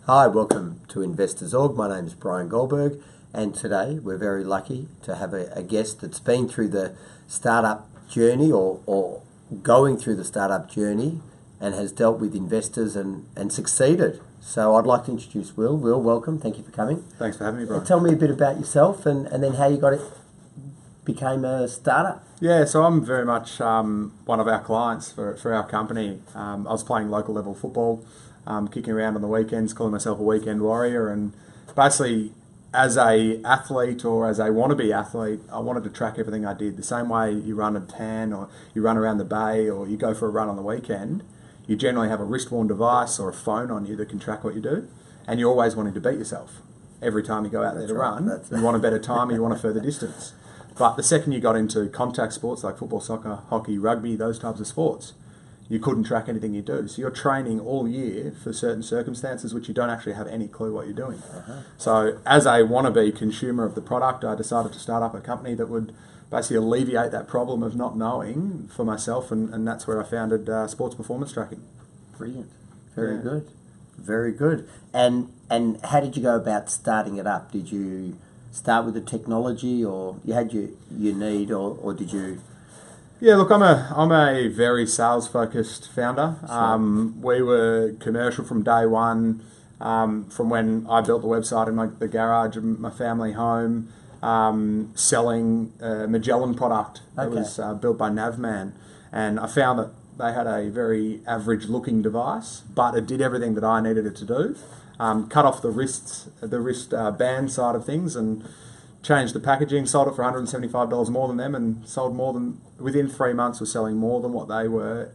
Hi, welcome to Investors Org. My name is Brian Goldberg, and today we're very lucky to have a guest that's been through the startup journey or going through the startup journey and has dealt with investors and succeeded. So I'd like to introduce Will. Will, welcome. Thank you for coming. Thanks for having me, Brian. Tell me a bit about yourself and then how you became a startup. Yeah, so I'm very much one of our clients for our company. I was playing local level football, kicking around on the weekends, calling myself a weekend warrior, and basically as a athlete or as a wannabe athlete, I wanted to track everything I did. The same way you run a tan or you run around the bay or you go for a run on the weekend, you generally have a wrist-worn device or a phone on you that can track what you do, and you're always wanting to beat yourself. Every time you go out there to run, you want a better time or you want a further distance. But the second you got into contact sports like football, soccer, hockey, rugby, those types of sports, you couldn't track anything you do. So you're training all year for certain circumstances which you don't actually have any clue what you're doing. So as a wannabe consumer of the product, I decided to start up a company that would basically alleviate that problem of not knowing for myself, and that's where I founded Sports Performance Tracking. Brilliant. Very good. Very good. And how did you go about starting it up? Did you start with the technology, or you had your need, or did you? Yeah, look, I'm a very sales focused founder. Sure. We were commercial from day one, from when I built the website in the garage of my family home, selling a Magellan product that was built by Navman, and I found that they had a very average looking device, but it did everything that I needed it to do. Cut off the wrist band side of things and changed the packaging, sold it for $175 more than them, and sold more than, within 3 months, was selling more than what they were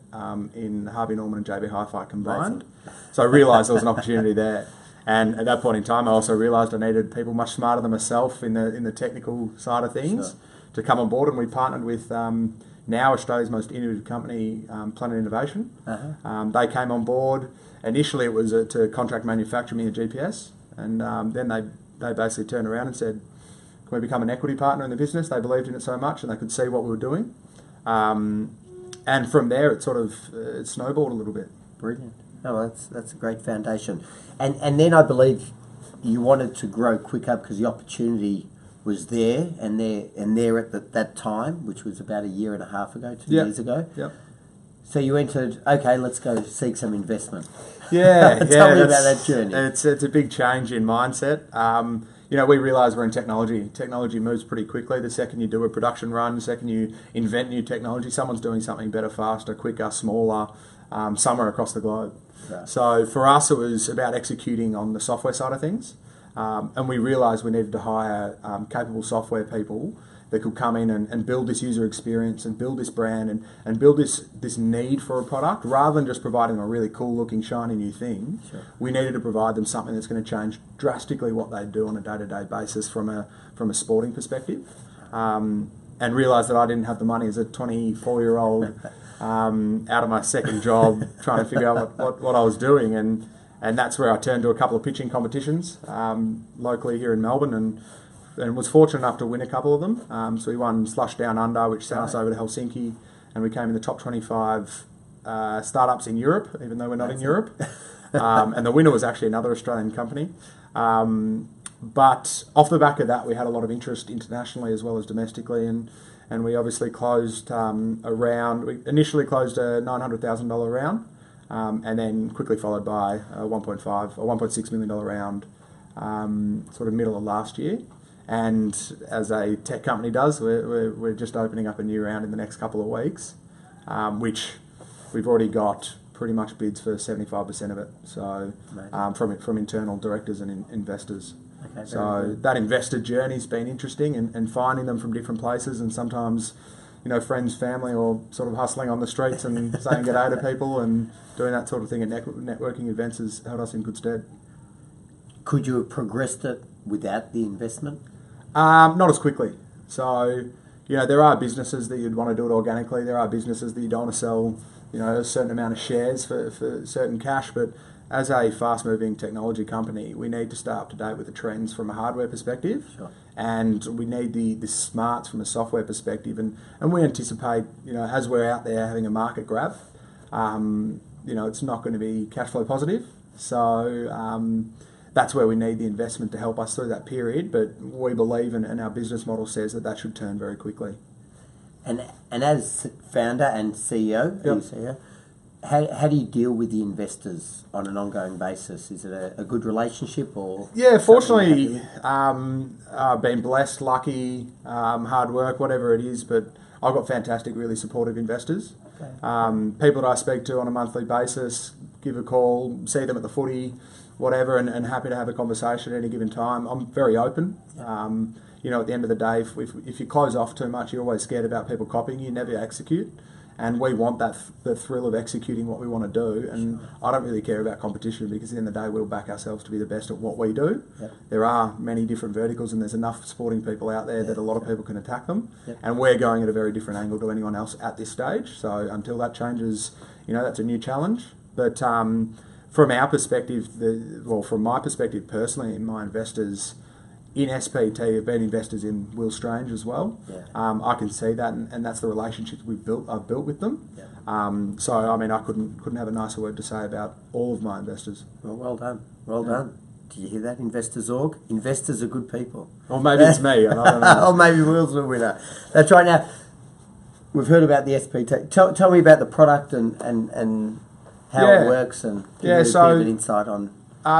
in Harvey Norman and JB Hi-Fi combined. So I realised there was an opportunity there. And at that point in time, I also realised I needed people much smarter than myself in the technical side of things to come on board, and we partnered with now Australia's most innovative company, Planet Innovation. They came on board. Initially, it was to contract manufacture me a GPS, and then they basically turned around and said, "Can we become an equity partner in the business?" They believed in it so much, and they could see what we were doing. And from there, it it snowballed a little bit. Brilliant. Oh, that's a great foundation. And then I believe you wanted to grow quicker because the opportunity was there and there at that time, which was about a year and a half ago, 2 years ago. Yep. So you entered, okay, let's go seek some investment. Yeah, Tell me about that journey. It's a big change in mindset. We realise we're in technology. Technology moves pretty quickly. The second you do a production run, the second you invent new technology, someone's doing something better, faster, quicker, smaller, somewhere across the globe. Right. So for us, it was about executing on the software side of things. And we realised we needed to hire capable software people that could come in and build this user experience and build this brand and build this need for a product, rather than just providing a really cool looking shiny new thing. Sure. We needed to provide them something that's going to change drastically what they do on a day-to-day basis from a sporting perspective, and realised that I didn't have the money as a 24-year-old out of my second job trying to figure out what I was doing, and that's where I turned to a couple of pitching competitions locally here in Melbourne, and was fortunate enough to win a couple of them. So we won Slush Down Under, which sent us over to Helsinki, and we came in the top 25 startups in Europe, even though we're not in Europe. And the winner was actually another Australian company. But off the back of that, we had a lot of interest internationally as well as domestically, and we obviously closed a round. We initially closed a $900,000 round, and then quickly followed by a $1.5 or $1.6 million round sort of middle of last year. And as a tech company does, we're just opening up a new round in the next couple of weeks, which we've already got pretty much bids for 75% of it. So from internal directors and investors. Okay, so that investor journey's been interesting, and finding them from different places, and sometimes, friends, family, or sort of hustling on the streets and saying good day to people and doing that sort of thing at networking events has held us in good stead. Could you have progressed it without the investment? Not as quickly. So, there are businesses that you'd want to do it organically. There are businesses that you don't want to sell, a certain amount of shares for certain cash. But as a fast-moving technology company, we need to stay up to date with the trends from a hardware perspective. Sure. And we need the smarts from a software perspective. And we anticipate, as we're out there having a market grab, it's not going to be cash flow positive. So that's where we need the investment to help us through that period. But we believe, and our business model says that should turn very quickly. And as founder and CEO, Yep. CEO, how do you deal with the investors on an ongoing basis? Is it a good relationship or? Yeah, something you fortunately, I've been blessed, lucky, hard work, whatever it is, but I've got fantastic, really supportive investors. Okay. People that I speak to on a monthly basis, give a call, see them at the footy, whatever, and happy to have a conversation at any given time. I'm very open. At the end of the day, if you close off too much, you're always scared about people copying you, never execute. And we want the thrill of executing what we want to do. And I don't really care about competition because at the end of the day, we'll back ourselves to be the best at what we do. Yep. There are many different verticals and there's enough sporting people out there that a lot of people can attack them. Yep. And we're going at a very different angle to anyone else at this stage. So until that changes, that's a new challenge. But from our perspective, from my perspective personally, my investors in SPT have been investors in Will Strange as well. Yeah. I can see that, and that's the relationships I've built with them. Yeah. I couldn't have a nicer word to say about all of my investors. Well done. Well done. Do you hear that, Investors Org? Investors are good people. Or maybe it's me, and I don't know. Or maybe Will's the winner. That's right. Now, we've heard about the SPT. Tell me about the product and how it works, and give me a bit of an insight on.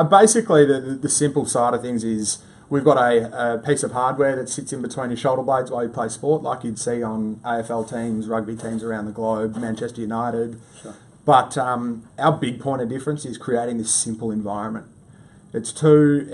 Basically, the simple side of things is we've got a piece of hardware that sits in between your shoulder blades while you play sport, like you'd see on AFL teams, rugby teams around the globe, Manchester United. Sure. But our big point of difference is creating this simple environment. There's too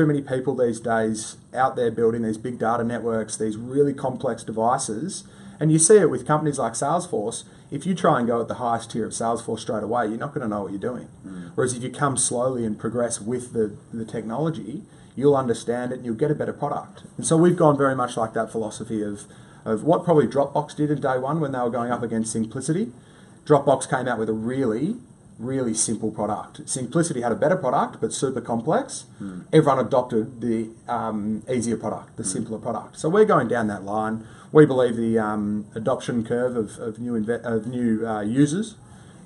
many people these days out there building these big data networks, these really complex devices, and you see it with companies like Salesforce. If you try and go at the highest tier of Salesforce straight away, you're not going to know what you're doing. Whereas if you come slowly and progress with the technology, you'll understand it and you'll get a better product. And so we've gone very much like that philosophy of what probably Dropbox did in day one when they were going up against Simplicity. Dropbox came out with a really, really simple product. Simplicity had a better product, but super complex. Everyone adopted the easier product, the simpler product. So we're going down that line. We believe the adoption curve of new users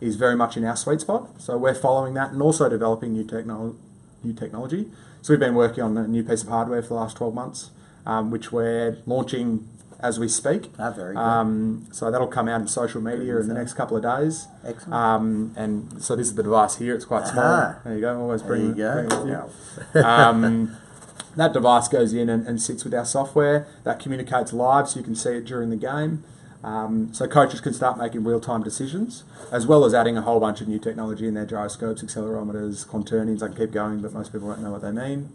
is very much in our sweet spot. So we're following that and also developing new technology. So we've been working on a new piece of hardware for the last 12 months, which we're launching as we speak. Very good. So that'll come out in social media in the next couple of days. Excellent. And so this is the device here. It's quite small. There you go. Always bring it with you. That device goes in and sits with our software. That communicates live, so you can see it during the game. So coaches can start making real-time decisions, as well as adding a whole bunch of new technology in their gyroscopes, accelerometers, conturnions. I can keep going, but most people won't know what they mean.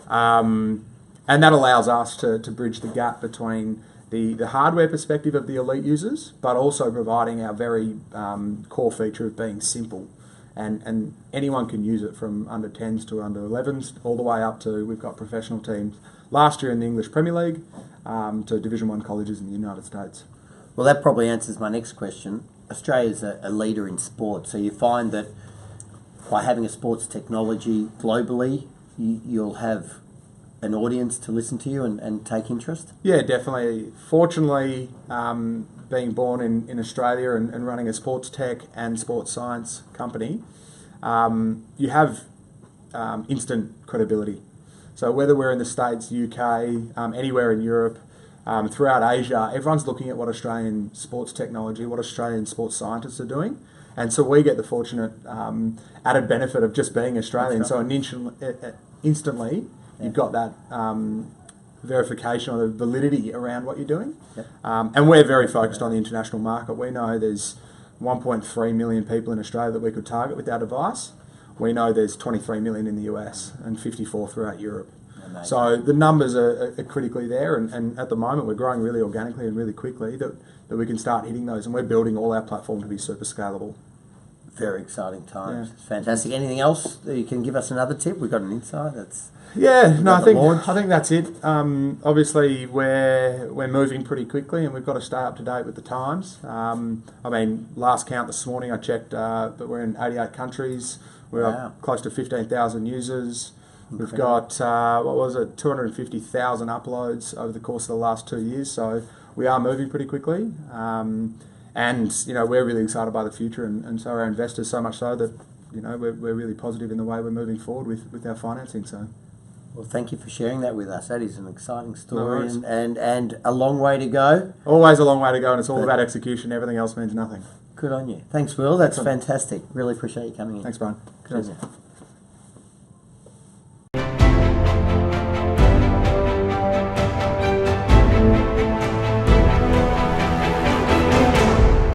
And that allows us to bridge the gap between the hardware perspective of the elite users, but also providing our very core feature of being simple. And anyone can use it from under 10s to under 11s, all the way up to, we've got professional teams last year in the English Premier League, to Division 1 colleges in the United States. Well, that probably answers my next question. Australia's a leader in sport, so you find that by having a sports technology globally, you'll have an audience to listen to you and take interest? Yeah, definitely. Fortunately, being born in Australia and running a sports tech and sports science company, you have instant credibility. So whether we're in the States, UK, anywhere in Europe, throughout Asia, everyone's looking at what Australian sports technology, what Australian sports scientists are doing. And so we get the fortunate added benefit of just being Australian. So instantly, you've got that verification or the validity around what you're doing. Yep. And we're very focused on the international market. We know there's 1.3 million people in Australia that we could target with our device. We know there's 23 million in the US and 54 throughout Europe. Amazing. So the numbers are critically there, and at the moment we're growing really organically and really quickly that we can start hitting those, and we're building all our platform to be super scalable. Very exciting times. Yeah. Fantastic. Anything else that you can give us another tip? We've got an insight. I think that's it. Obviously, we're moving pretty quickly, and we've got to stay up to date with the times. Last count this morning, I checked that we're in 88 countries. We're close to 15,000 users. We've got 250,000 uploads over the course of the last 2 years. So we are moving pretty quickly. And we're really excited by the future, and so are our investors, so much so that we're really positive in the way we're moving forward with our financing. So. Well, thank you for sharing that with us. That is an exciting No story worries. and a long way to go. Always a long way to go, and it's all about execution. Everything else means nothing. Good on you. Thanks, Will. That's Excellent. fantastic. Really appreciate you coming in. Thanks, Brian. Good on you.